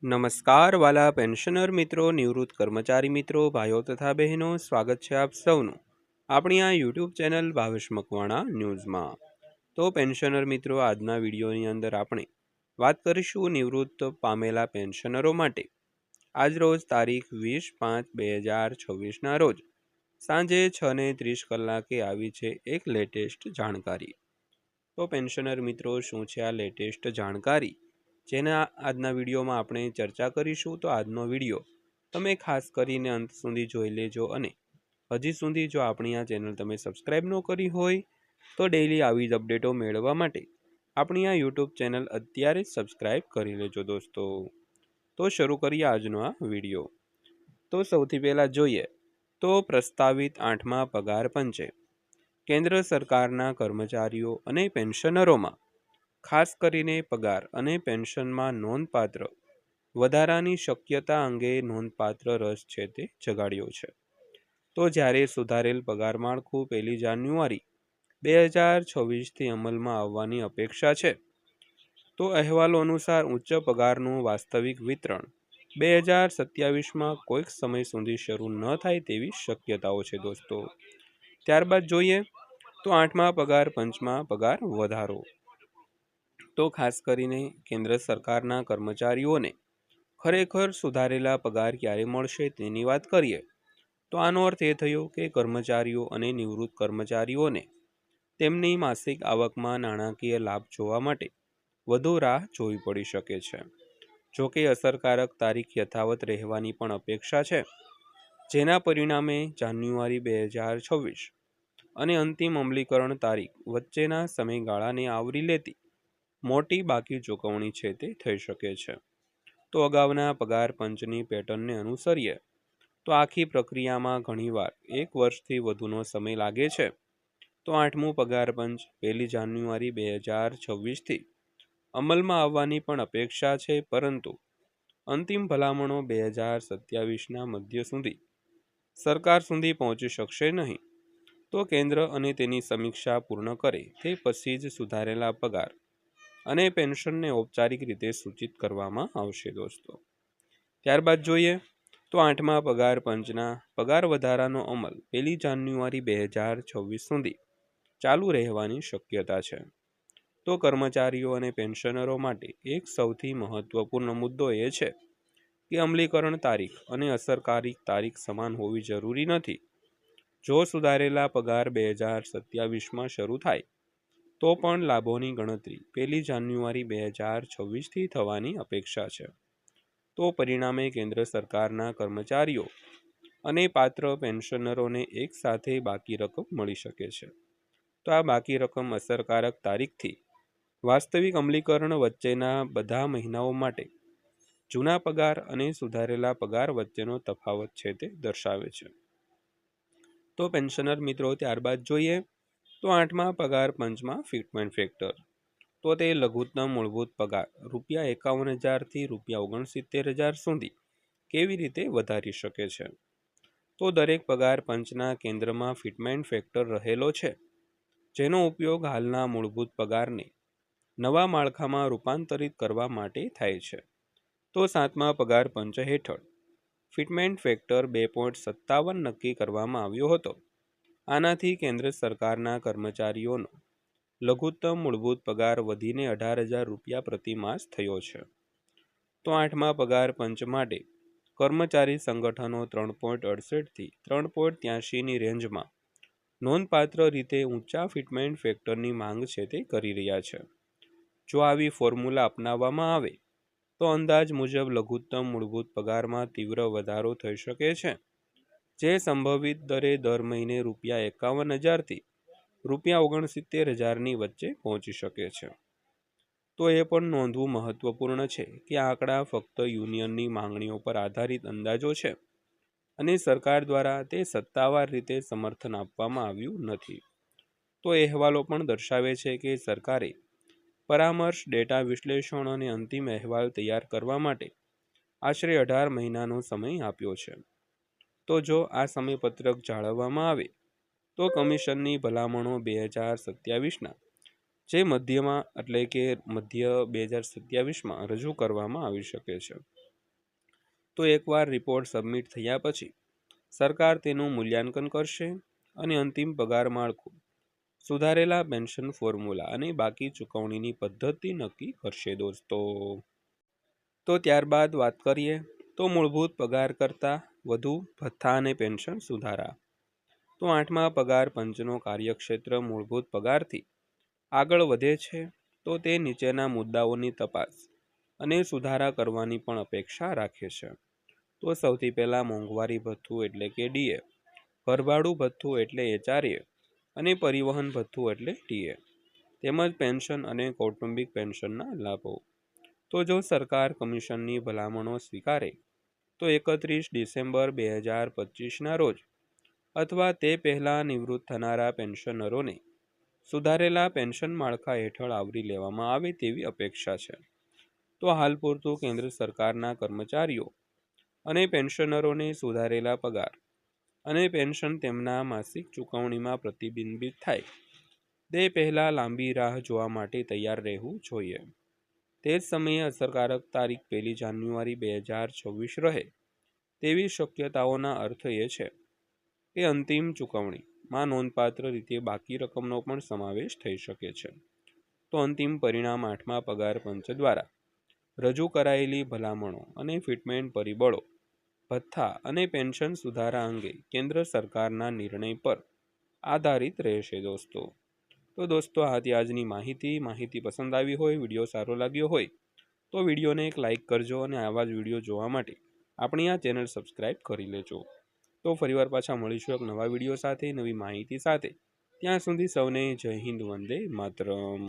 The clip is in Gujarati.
નમસ્કાર વાલા પેન્શનર મિત્રો, નિવૃત્ત કર્મચારી મિત્રો, ભાઈઓ તથા બહેનો, સ્વાગત છે આપ સૌનું આપણી આ યુટ્યુબ ચેનલ ભાવેશ મકવાણા ન્યૂઝમાં। તો પેન્શનર મિત્રો, આજના વિડીયોની અંદર આપણે વાત કરીશું નિવૃત્ત પામેલા પેન્શનરો માટે આજરોજ તારીખ 20/5/2026ના રોજ સાંજે 6:30 આવી છે એક લેટેસ્ટ જાણકારી। તો પેન્શનર મિત્રો, શું છે આ લેટેસ્ટ જાણકારી જેના આજના વિડીયોમાં આપણે ચર્ચા કરીશું। તો આજનો વિડીયો તમે ખાસ કરીને અંત સુધી જોઈ લેજો અને હજી સુધી જો આપણી આ ચેનલ તમે સબસ્ક્રાઈબ ન કરી હોય તો ડેઈલી આવી જ અપડેટો મેળવવા માટે આપણી આ યુટ્યુબ ચેનલ અત્યારે જ સબસ્ક્રાઈબ કરી લેજો દોસ્તો। તો શરૂ કરીએ આજનો આ વિડીયો। તો સૌથી પહેલાં જોઈએ તો પ્રસ્તાવિત 8મા પગાર પંચે કેન્દ્ર સરકારના કર્મચારીઓ અને પેન્શનરોમાં ખાસ કરીને પગાર અને પેન્શનમાં નોંધપાત્ર વધારાની શક્યતા અંગે નોંધપાત્ર રસ છે તે જગાડ્યો છે। તો જ્યારે સુધારેલ પગાર માળખું 1 જાન્યુઆરી 2026થી અમલમાં આવવાની અપેક્ષા છે, તો અહેવાલો અનુસાર ઉચ્ચ પગારનું વાસ્તવિક વિતરણ 2027માં કોઈક સમય સુધી શરૂ ન થાય તેવી શક્યતાઓ છે દોસ્તો। ત્યારબાદ જોઈએ તો 8મા પગાર પંચમાં પગાર વધારો। તો ખાસ કરીને કેન્દ્ર સરકારના કર્મચારીઓને ખરેખર સુધારેલા પગાર ક્યારે મળશે તેની વાત કરીએ તો આનો અર્થ એ થયો કે કર્મચારીઓ અને નિવૃત્ત કર્મચારીઓને તેમની માસિક આવકમાં નાણાકીય લાભ જોવા માટે વધુ રાહ જોવી પડી શકે છે। જોકે અસરકારક તારીખ યથાવત રહેવાની પણ અપેક્ષા છે, જેના પરિણામે જાન્યુઆરી 2026 અને અંતિમ અમલીકરણ તારીખ વચ્ચેના સમયગાળાને આવરી લેતી મોટી બાકી ચૂકવણી છે તે થઈ શકે છે। તો અગાઉના પગાર પંચની પેટર્નને અનુસરીએ તો આખી પ્રક્રિયામાં ઘણીવાર 1 વર્ષથી વધુનો સમય લાગે છે। તો 8મું પગાર પંચ 1 જાન્યુઆરી 2026થી અમલમાં આવવાની પણ અપેક્ષા છે, પરંતુ અંતિમ ભલામણો 2027ના મધ્ય સુધી સરકાર સુધી પહોંચી શકશે નહીં। તો કેન્દ્ર અને તેની સમીક્ષા પૂર્ણ કરે તે પછી જ સુધારેલા પગાર અને પેન્શનને ઔપચારિક રીતે સૂચિત કરવામાં આવશે દોસ્તો। ત્યારબાદ જોઈએ તો 8મા પગાર પંચના પગાર વધારાનો અમલ 1 જાન્યુઆરી 2026 સુધી ચાલુ રહેવાની શક્યતા છે। તો કર્મચારીઓ અને પેન્શનરો માટે એક સૌથી મહત્વપૂર્ણ મુદ્દો એ છે કે અમલીકરણ તારીખ અને અસરકારક તારીખ સમાન હોવી જરૂરી નથી। જો સુધારેલા પગાર 2027માં શરૂ થાય તો પણ લાભોની ગણતરી 1 જાન્યુઆરી 2026થી થવાની અપેક્ષા છે। તો પરિણામે કેન્દ્ર સરકારના કર્મચારીઓ અને પાત્ર પેન્શનરોને એક સાથે બાકી રકમ મળી શકે છે। તો આ બાકી રકમ અસરકારક તારીખથી વાસ્તવિક અમલીકરણ વચ્ચેના બધા મહિનાઓ માટે જૂના પગાર અને સુધારેલા પગાર વચ્ચેનો તફાવત છે તે દર્શાવે છે। તો પેન્શનર મિત્રો, ત્યારબાદ જોઈએ તો 8મા પગાર પંચમાં ફિટમેન્ટ ફેક્ટર। તો તે લઘુત્તમ મૂળભૂત પગાર ₹51,000થી ₹69,000 સુધી કેવી રીતે વધારી શકે છે। તો દરેક પગાર પંચના કેન્દ્રમાં ફિટમેન્ટ ફેક્ટર રહેલો છે, જેનો ઉપયોગ હાલના મૂળભૂત પગારને નવા માળખામાં રૂપાંતરિત કરવા માટે થાય છે। તો 7મા પગાર પંચ હેઠળ ફિટમેન્ટ ફેક્ટર 2.57 નક્કી કરવામાં આવ્યો હતો। આનાથી કેન્દ્ર સરકારના કર્મચારીઓનો લઘુત્તમ મૂળભૂત પગાર વધીને ₹18,000 પ્રતિ માસ થયો છે। તો 8મા પગાર પંચ માટે કર્મચારી સંગઠનો 3.68થી 3.83ની રેન્જમાં નોંધપાત્ર રીતે ઊંચા ફિટમેન્ટ ફેક્ટરની માંગ છે તે કરી રહ્યા છે। જો આવી ફોર્મ્યુલા અપનાવવામાં આવે તો અંદાજ મુજબ લઘુત્તમ મૂળભૂત પગારમાં તીવ્ર વધારો થઈ શકે છે, જે સંભવિત દરે દર મહિને ₹51,000થી ₹69,000ની વચ્ચે પહોંચી શકે છે। તો એ પણ નોંધવું મહત્વપૂર્ણ છે કે આ આંકડા ફક્ત યુનિયનની માંગણીઓ પર આધારિત અંદાજો છે અને સરકાર દ્વારા તે સત્તાવાર રીતે સમર્થન આપવામાં આવ્યું નથી। તો અહેવાલો પણ દર્શાવે છે કે સરકારે પરામર્શ, ડેટા વિશ્લેષણ અને અંતિમ અહેવાલ તૈયાર કરવા માટે આશરે 18 મહિનાનો સમય આપ્યો છે। તો જો આ સમયપત્રક જાળવવામાં આવે તો કમિશનની ભલામણો 2027ના જે મધ્ય 2027માં રજૂ કરવામાં આવી શકે છે. તો એકવાર રિપોર્ટ સબમિટ થયા પછી સરકાર તેનું મૂલ્યાંકન કરશે અને અંતિમ પગાર માળખું, સુધારેલા પેન્શન ફોર્મ્યુલા અને બાકી ચૂકવણીની પદ્ધતિ નક્કી કરશે દોસ્તો. તો ત્યારબાદ વાત કરીએ તો મૂળભૂત પગાર કરતાં વધુ ભથ્થા અને પેન્શન સુધારા. તો 8મા પગાર પંચનો કાર્યક્ષેત્ર મૂળભૂત પગારથી આગળ વધે છે તો તે નીચેના મુદ્દાઓની તપાસ અને સુધારા કરવાની પણ અપેક્ષા રાખે છે. તો સૌથી પહેલાં મોંઘવારી ભથ્થું એટલે કે ડીએ, ભરભાડું ભથ્થું એટલે HRA અને પરિવહન ભથ્થું એટલે ટીએ, તેમજ પેન્શન અને કૌટુંબિક પેન્શનના લાભો. તો જો સરકાર કમિશનની ભલામણો સ્વીકારે તો 31 ડિસેમ્બર 2025ના રોજ અથવા તે પહેલાં નિવૃત્ત થનારા પેન્શનરોને સુધારેલા પેન્શન માળખા હેઠળ આવરી લેવામાં આવે તેવી અપેક્ષા છે. તો હાલ પૂરતું કેન્દ્ર સરકારના કર્મચારીઓ અને પેન્શનરોને સુધારેલા પગાર અને પેન્શન તેમના માસિક ચૂકવણીમાં પ્રતિબિંબિત થાય તે પહેલાં લાંબી રાહ જોવા માટે તૈયાર રહેવું જોઈએ. તે જ સમયે અસરકારક તારીખ 1 જાન્યુઆરી 2026 રહે તેવી શક્યતાઓના અર્થ એ છે કે અંતિમ ચૂકવણીમાં નોંધપાત્ર રીતે બાકી રકમનો પણ સમાવેશ થઈ શકે છે. તો અંતિમ પરિણામ 8મા પગાર પંચ દ્વારા રજૂ કરાયેલી ભલામણો અને ફિટમેન્ટ પરિબળો, ભથ્થા અને પેન્શન સુધારા અંગે કેન્દ્ર સરકારના નિર્ણય પર આધારિત રહેશે દોસ્તો. તો દોસ્તો આ હતી આજની માહિતી પસંદ આવી હોય, વિડીયો સારો લાગ્યો હોય તો વિડીયોને એક લાઇક કરજો અને આવા જ વિડીયો જોવા માટે આપણી આ ચેનલ સબસ્ક્રાઈબ કરી લેજો. તો ફરીવાર પાછા મળીશું એક નવા વિડીયો સાથે, નવી માહિતી સાથે. ત્યાં સુધી સૌને જય હિન્દ, વંદે માતરમ.